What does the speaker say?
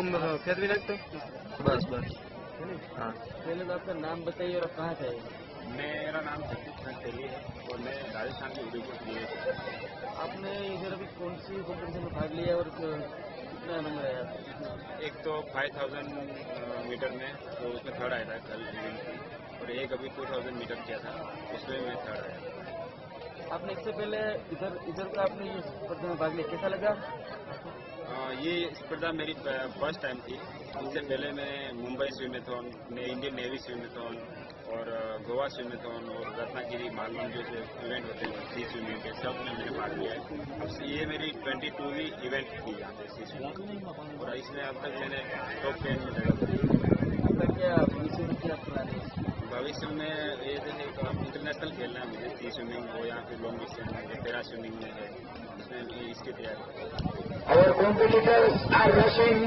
खेत भी लगते बस बस। हाँ पहले तो आपका नाम बताइए और कहाँ से है? मेरा नाम सतीश खंडेली है और मैं राजस्थान के उदयपुर जिले से। आपने इधर अभी कौन सी कॉम्पिटिशन में भाग लिया और कितना नंबर आया आपका? एक तो 5000 मीटर में तो उसमें थर्ड आया था कल इवेंट की, और एक अभी 2000 मीटर किया था उसमें मैं थर्ड आया। आपने इससे पहले इधर इधर का आपने ये स्पर्धा में भाग लिया, कैसा लगा? ये स्पर्धा मेरी फर्स्ट टाइम थी। इससे पहले मैं मुंबई स्विमेथॉन, इंडियन नेवी स्विमेथॉन और गोवा स्विमेथॉन और रत्नागिरी मालवण जो इवेंट होते हैं सी स्विमिंग के, सब में मैंने भाग लिया है। अब ये मेरी 22वीं इवेंट थी यहाँ पे सी स्विमिंग, और इसमें अब तक मैंने टॉप 10 में जगह बनाई। आपका क्या भविष्य में क्या प्लान है? भविष्य में ये जैसे इंटरनेशनल खेलना है मुझे, सी स्विमिंग हो या फिर लॉन्ग डिस्टेंस में, पैरा स्विमिंग में है, इसमें भी इसकी तैयारी। Our competitors are rushing